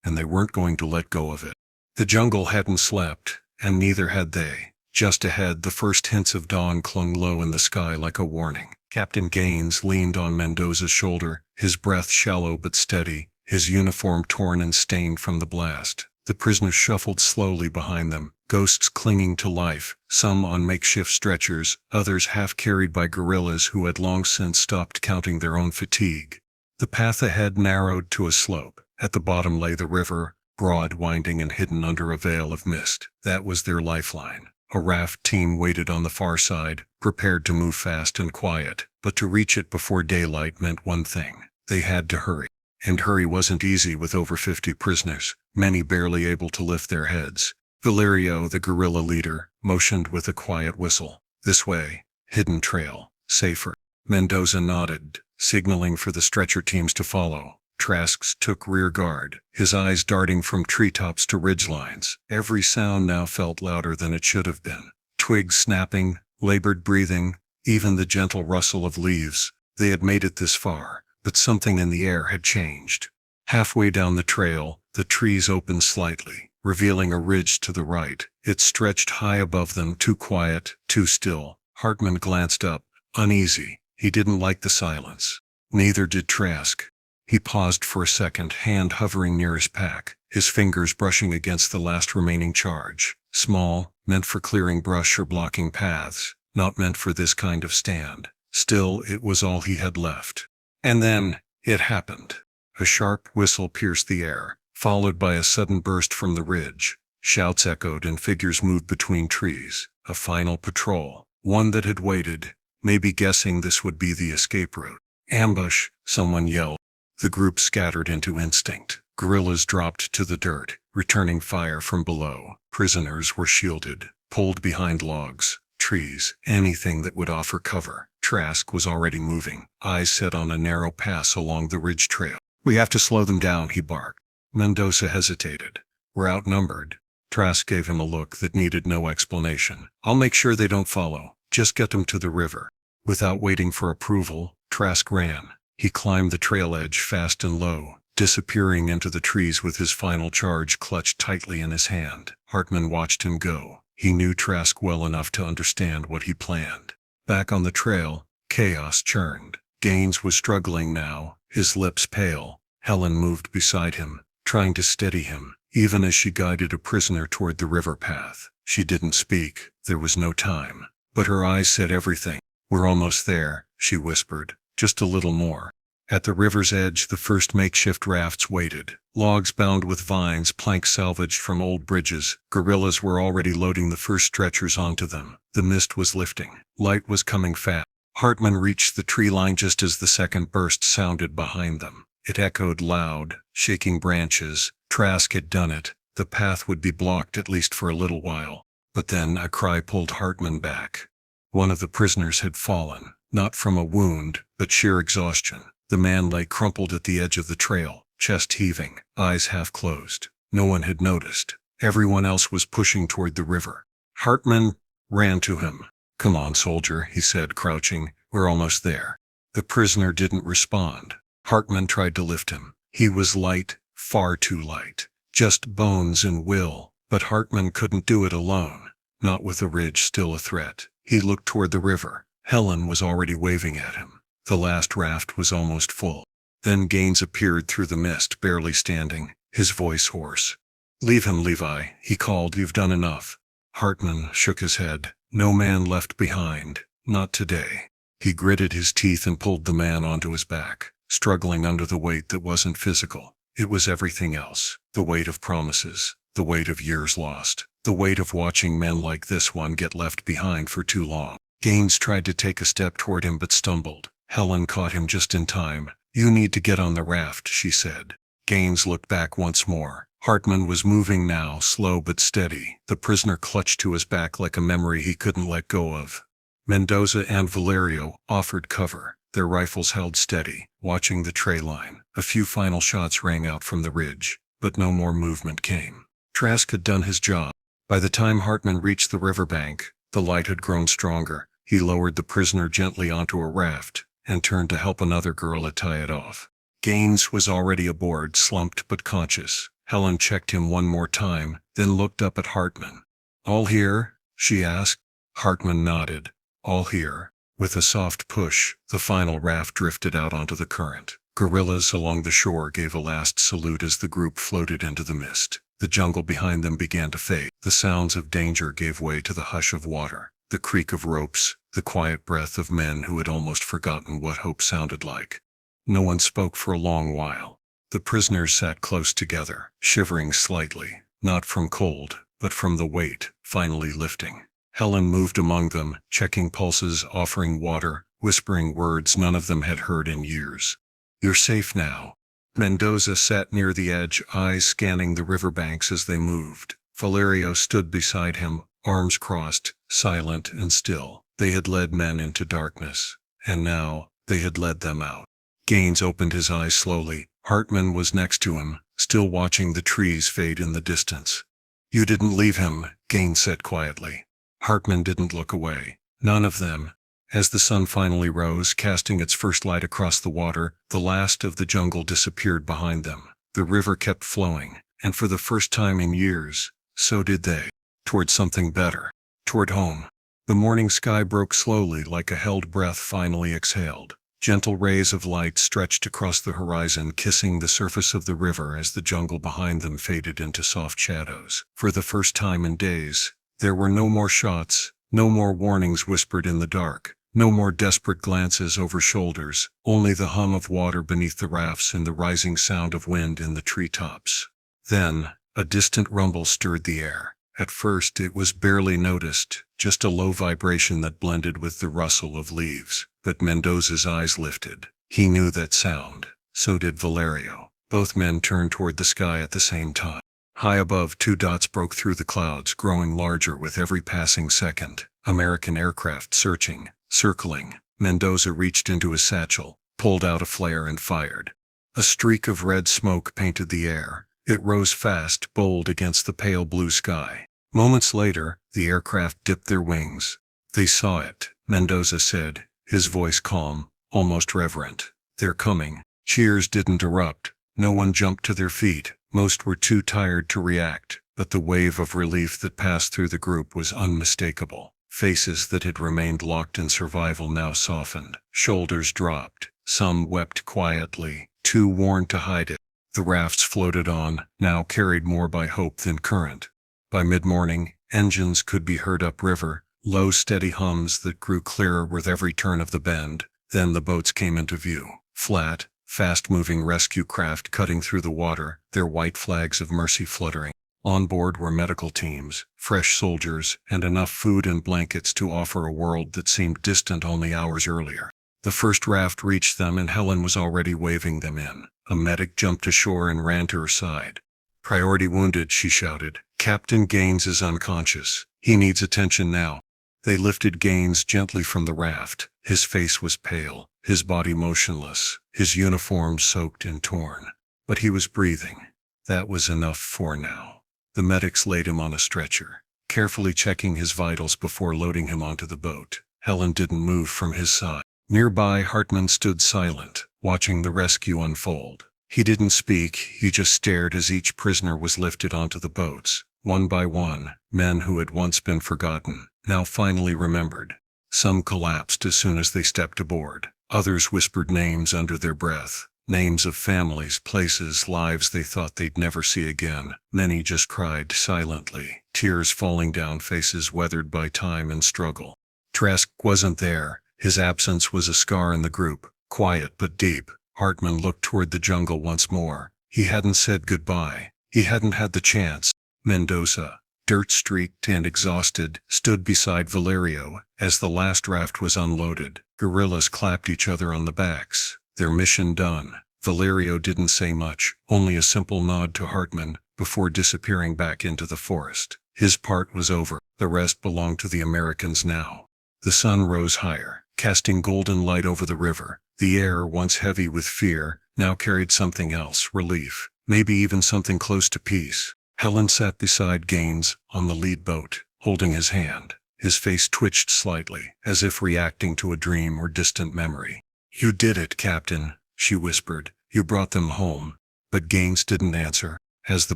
And they weren't going to let go of it. The jungle hadn't slept, and neither had they. Just ahead, the first hints of dawn clung low in the sky like a warning. Captain Gaines leaned on Mendoza's shoulder, his breath shallow but steady, his uniform torn and stained from the blast. The prisoners shuffled slowly behind them, ghosts clinging to life, some on makeshift stretchers, others half carried by guerrillas who had long since stopped counting their own fatigue. The path ahead narrowed to a slope. At the bottom lay the river, broad, winding, and hidden under a veil of mist. That was their lifeline. A raft team waited on the far side, prepared to move fast and quiet, but to reach it before daylight meant one thing. They had to hurry. And hurry wasn't easy with over 50 prisoners, many barely able to lift their heads. Valerio, the guerrilla leader, motioned with a quiet whistle. This way. Hidden trail. Safer. Mendoza nodded, signaling for the stretcher teams to follow. Trask took rear guard, his eyes darting from treetops to ridgelines. Every sound now felt louder than it should have been. Twigs snapping, labored breathing, even the gentle rustle of leaves. They had made it this far, but something in the air had changed. Halfway down the trail, the trees opened slightly, revealing a ridge to the right. It stretched high above them, too quiet, too still. Hartman glanced up, uneasy. He didn't like the silence. Neither did Trask. He paused for a second, hand hovering near his pack, his fingers brushing against the last remaining charge. Small, meant for clearing brush or blocking paths, not meant for this kind of stand. Still, it was all he had left. And then, it happened. A sharp whistle pierced the air, followed by a sudden burst from the ridge. Shouts echoed and figures moved between trees. A final patrol, one that had waited, maybe guessing this would be the escape route. Ambush, someone yelled. The group scattered into instinct. Guerrillas dropped to the dirt, returning fire from below. Prisoners were shielded, pulled behind logs, trees, anything that would offer cover. Trask was already moving, eyes set on a narrow pass along the ridge trail. We have to slow them down, he barked. Mendoza hesitated. We're outnumbered. Trask gave him a look that needed no explanation. I'll make sure they don't follow. Just get them to the river. Without waiting for approval, Trask ran. He climbed the trail edge fast and low, disappearing into the trees with his final charge clutched tightly in his hand. Hartman watched him go. He knew Trask well enough to understand what he planned. Back on the trail, chaos churned. Gaines was struggling now, his lips pale. Helen moved beside him, trying to steady him, even as she guided a prisoner toward the river path. She didn't speak, there was no time. But her eyes said everything. We're almost there, she whispered. Just a little more. At the river's edge, the first makeshift rafts waited. Logs bound with vines, planks salvaged from old bridges. Guerrillas were already loading the first stretchers onto them. The mist was lifting. Light was coming fast. Hartman reached the tree line just as the second burst sounded behind them. It echoed loud, shaking branches. Trask had done it. The path would be blocked at least for a little while. But then a cry pulled Hartman back. One of the prisoners had fallen. Not from a wound, but sheer exhaustion. The man lay crumpled at the edge of the trail, chest heaving, eyes half closed. No one had noticed. Everyone else was pushing toward the river. Hartman ran to him. Come on, soldier, he said, crouching. We're almost there. The prisoner didn't respond. Hartman tried to lift him. He was light, far too light. Just bones and will, but Hartman couldn't do it alone. Not with the ridge still a threat. He looked toward the river. Helen was already waving at him. The last raft was almost full. Then Gaines appeared through the mist, barely standing, his voice hoarse. "Leave him, Levi," he called. "You've done enough." Hartman shook his head. "No man left behind. Not today." He gritted his teeth and pulled the man onto his back, struggling under the weight that wasn't physical. It was everything else. The weight of promises, the weight of years lost, the weight of watching men like this one get left behind for too long. Gaines tried to take a step toward him but stumbled. Helen caught him just in time. "You need to get on the raft," she said. Gaines looked back once more. Hartman was moving now, slow but steady. The prisoner clutched to his back like a memory he couldn't let go of. Mendoza and Valerio offered cover, their rifles held steady, watching the tray line. A few final shots rang out from the ridge, but no more movement came. Trask had done his job. By the time Hartman reached the riverbank, the light had grown stronger. He lowered the prisoner gently onto a raft and turned to help another guerrilla tie it off. Gaines was already aboard, slumped but conscious. Helen checked him one more time, then looked up at Hartman. "All here?" she asked. Hartman nodded. "All here." With a soft push, the final raft drifted out onto the current. Guerrillas along the shore gave a last salute as the group floated into the mist. The jungle behind them began to fade. The sounds of danger gave way to the hush of water, the creak of ropes, the quiet breath of men who had almost forgotten what hope sounded like. No one spoke for a long while. The prisoners sat close together, shivering slightly, not from cold, but from the weight, finally lifting. Helen moved among them, checking pulses, offering water, whispering words none of them had heard in years. "You're safe now." Mendoza sat near the edge, eyes scanning the riverbanks as they moved. Valerio stood beside him, arms crossed, silent and still. They had led men into darkness, and now they had led them out. Gaines opened his eyes slowly. Hartman was next to him, still watching the trees fade in the distance. "You didn't leave him," Gaines said quietly. Hartman didn't look away. None of them. As the sun finally rose, casting its first light across the water, the last of the jungle disappeared behind them. The river kept flowing, and for the first time in years, so did they. Toward something better. Toward home. The morning sky broke slowly, like a held breath finally exhaled. Gentle rays of light stretched across the horizon, kissing the surface of the river as the jungle behind them faded into soft shadows. For the first time in days, there were no more shots, no more warnings whispered in the dark, no more desperate glances over shoulders, only the hum of water beneath the rafts and the rising sound of wind in the treetops. Then, a distant rumble stirred the air. At first it was barely noticed, just a low vibration that blended with the rustle of leaves. But Mendoza's eyes lifted. He knew that sound. So did Valerio. Both men turned toward the sky at the same time. High above, two dots broke through the clouds, growing larger with every passing second. American aircraft searching, circling. Mendoza reached into his satchel, pulled out a flare and fired. A streak of red smoke painted the air. It rose fast, bold against the pale blue sky. Moments later, the aircraft dipped their wings. "They saw it," Mendoza said, his voice calm, almost reverent. "They're coming." Cheers didn't erupt. No one jumped to their feet. Most were too tired to react, but the wave of relief that passed through the group was unmistakable. Faces that had remained locked in survival now softened. Shoulders dropped. Some wept quietly, too worn to hide it. The rafts floated on, now carried more by hope than current. By mid-morning, engines could be heard upriver, low steady hums that grew clearer with every turn of the bend. Then the boats came into view. Flat, fast-moving rescue craft cutting through the water, their white flags of mercy fluttering. On board were medical teams, fresh soldiers, and enough food and blankets to offer a world that seemed distant only hours earlier. The first raft reached them and Helen was already waving them in. A medic jumped ashore and ran to her side. "Priority wounded," she shouted. "Captain Gaines is unconscious. He needs attention now." They lifted Gaines gently from the raft. His face was pale, his body motionless, his uniform soaked and torn. But he was breathing. That was enough for now. The medics laid him on a stretcher, carefully checking his vitals before loading him onto the boat. Helen didn't move from his side. Nearby, Hartman stood silent, watching the rescue unfold. He didn't speak, he just stared as each prisoner was lifted onto the boats. One by one, men who had once been forgotten, now finally remembered. Some collapsed as soon as they stepped aboard. Others whispered names under their breath. Names of families, places, lives they thought they'd never see again. Many just cried silently, tears falling down faces weathered by time and struggle. Trask wasn't there. His absence was a scar in the group, quiet but deep. Hartman looked toward the jungle once more. He hadn't said goodbye. He hadn't had the chance. Mendoza, dirt-streaked and exhausted, stood beside Valerio as the last raft was unloaded. Guerrillas clapped each other on the backs. Their mission done. Valerio didn't say much, only a simple nod to Hartman before disappearing back into the forest. His part was over. The rest belonged to the Americans now. The sun rose higher, casting golden light over the river. The air, once heavy with fear, now carried something else, relief, maybe even something close to peace. Helen sat beside Gaines on the lead boat, holding his hand. His face twitched slightly, as if reacting to a dream or distant memory. "You did it, Captain," she whispered. "You brought them home." But Gaines didn't answer. As the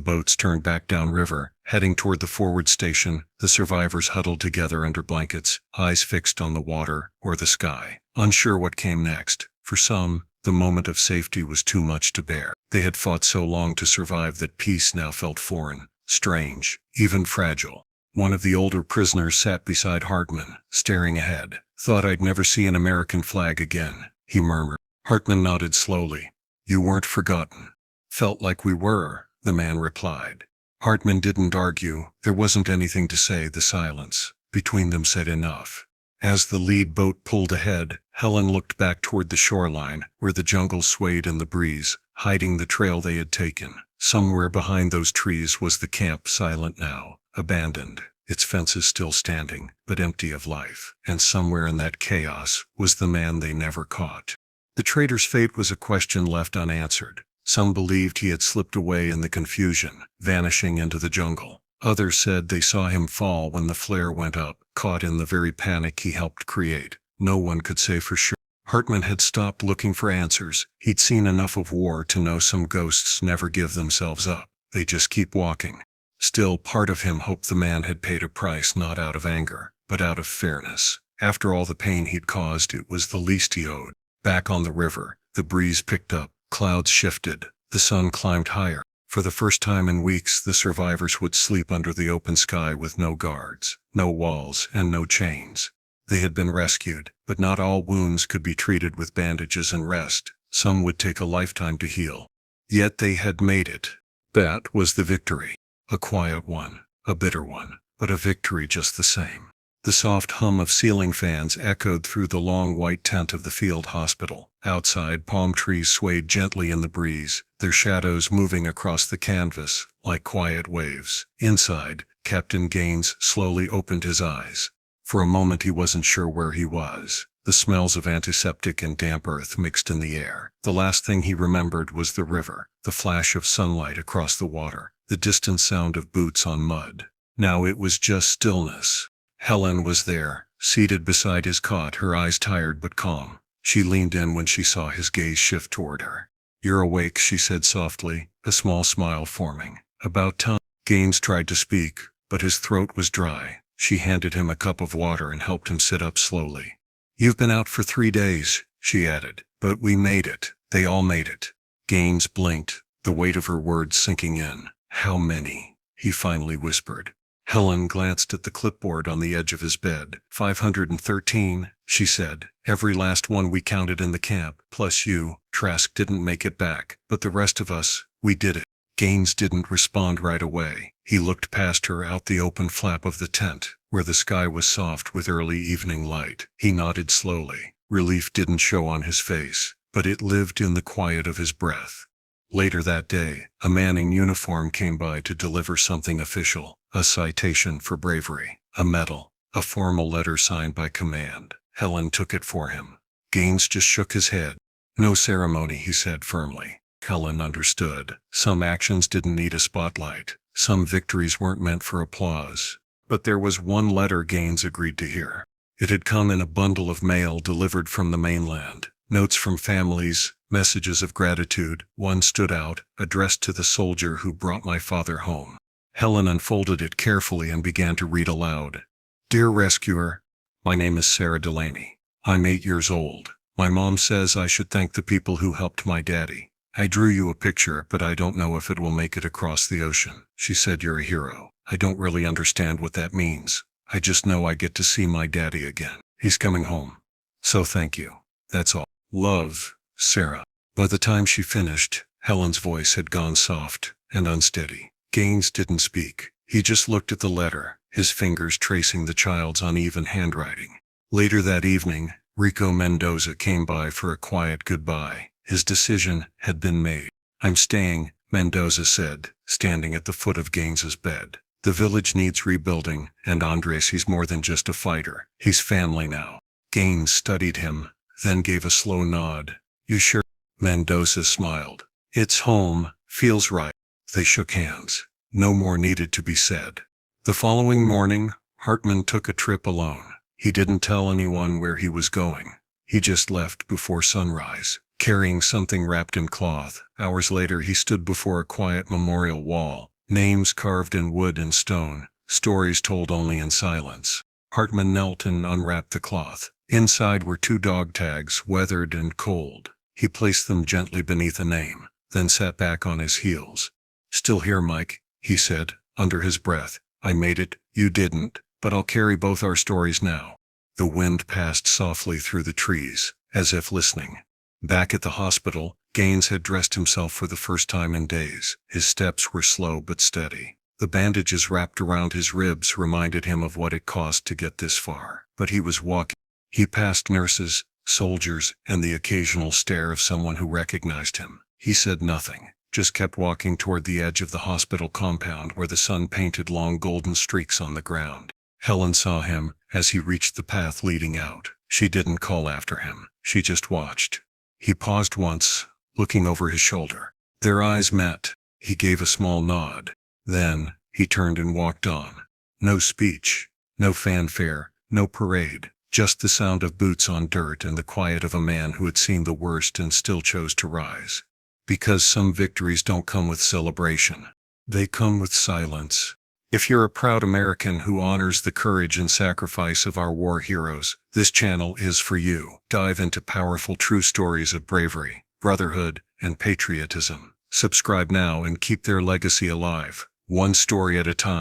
boats turned back downriver, heading toward the forward station, the survivors huddled together under blankets, eyes fixed on the water or the sky, unsure what came next. For some, the moment of safety was too much to bear. They had fought so long to survive that peace now felt foreign, strange, even fragile. One of the older prisoners sat beside Hartman, staring ahead. "Thought I'd never see an American flag again," he murmured. Hartman nodded slowly. "You weren't forgotten." "Felt like we were," the man replied. Hartman didn't argue. There wasn't anything to say. The silence between them said enough. As the lead boat pulled ahead, Helen looked back toward the shoreline, where the jungle swayed in the breeze, hiding the trail they had taken. Somewhere behind those trees was the camp, silent now, abandoned, its fences still standing, but empty of life. And somewhere in that chaos was the man they never caught. The traitor's fate was a question left unanswered. Some believed he had slipped away in the confusion, vanishing into the jungle. Others said they saw him fall when the flare went up, caught in the very panic he helped create. No one could say for sure. Hartman had stopped looking for answers. He'd seen enough of war to know some ghosts never give themselves up. They just keep walking. Still, part of him hoped the man had paid a price not out of anger, but out of fairness. After all the pain he'd caused, it was the least he owed. Back on the river, the breeze picked up, clouds shifted, the sun climbed higher. For the first time in weeks, the survivors would sleep under the open sky with no guards, no walls, and no chains. They had been rescued, but not all wounds could be treated with bandages and rest. Some would take a lifetime to heal. Yet they had made it. That was the victory. A quiet one, a bitter one, but a victory just the same. The soft hum of ceiling fans echoed through the long white tent of the field hospital. Outside, palm trees swayed gently in the breeze, their shadows moving across the canvas like quiet waves. Inside, Captain Gaines slowly opened his eyes. For a moment he wasn't sure where he was. The smells of antiseptic and damp earth mixed in the air. The last thing he remembered was the river, the flash of sunlight across the water, the distant sound of boots on mud. Now it was just stillness. Helen was there, seated beside his cot, her eyes tired but calm. She leaned in when she saw his gaze shift toward her. "You're awake," she said softly, a small smile forming. "About time." Gaines tried to speak, but his throat was dry. She handed him a cup of water and helped him sit up slowly. "You've been out for 3 days, she added, "but we made it. They all made it." Gaines blinked, the weight of her words sinking in. "How many?" he finally whispered. Helen glanced at the clipboard on the edge of his bed. 513, she said. "Every last one we counted in the camp, plus you." Trask didn't make it back, but the rest of us, we did it. Gaines didn't respond right away. He looked past her out the open flap of the tent, where the sky was soft with early evening light. He nodded slowly. Relief didn't show on his face, but it lived in the quiet of his breath. Later that day, a man in uniform came by to deliver something official, a citation for bravery, a medal, a formal letter signed by command. Helen took it for him. Gaines just shook his head. "No ceremony," he said firmly. Helen understood. Some actions didn't need a spotlight. Some victories weren't meant for applause. But there was one letter Gaines agreed to hear. It had come in a bundle of mail delivered from the mainland. Notes from families, Messages of gratitude. One stood out, addressed to the soldier who brought my father home. Helen unfolded it carefully and began to read aloud. Dear rescuer, my name is Sarah Delaney. I'm 8 years old. My mom says I should thank the people who helped my daddy. I drew you a picture, but I don't know if it will make it across the ocean. She said you're a hero. I don't really understand what that means. I just know I get to see my daddy again. He's coming home. So thank you. That's all. Love, Sarah. By the time she finished, Helen's voice had gone soft and unsteady. Gaines didn't speak. He just looked at the letter, his fingers tracing the child's uneven handwriting. Later that evening, Rico Mendoza came by for a quiet goodbye. His decision had been made. I'm staying, Mendoza said, standing at the foot of Gaines's bed. The village needs rebuilding, and Andres, he's more than just a fighter. He's family now. Gaines studied him, then gave a slow nod. You sure? Mendoza smiled. It's home, feels right. They shook hands. No more needed to be said. The following morning, Hartman took a trip alone. He didn't tell anyone where he was going. He just left before sunrise, carrying something wrapped in cloth. Hours later he stood before a quiet memorial wall, names carved in wood and stone, stories told only in silence. Hartman knelt and unwrapped the cloth. Inside were 2 dog tags, weathered and cold. He placed them gently beneath a name, then sat back on his heels. Still here, Mike, he said, under his breath. I made it, you didn't, but I'll carry both our stories now. The wind passed softly through the trees, as if listening. Back at the hospital, Gaines had dressed himself for the first time in days. His steps were slow but steady. The bandages wrapped around his ribs reminded him of what it cost to get this far. But he was walking. He passed nurses, soldiers, and the occasional stare of someone who recognized him. He said nothing, just kept walking toward the edge of the hospital compound where the sun painted long golden streaks on the ground. Helen saw him as he reached the path leading out. She didn't call after him. She just watched. He paused once, looking over his shoulder. Their eyes met. He gave a small nod. Then, he turned and walked on. No speech, no fanfare, no parade, just the sound of boots on dirt and the quiet of a man who had seen the worst and still chose to rise. Because some victories don't come with celebration. They come with silence. If you're a proud American who honors the courage and sacrifice of our war heroes, this channel is for you. Dive into powerful true stories of bravery, brotherhood, and patriotism. Subscribe now and keep their legacy alive, one story at a time.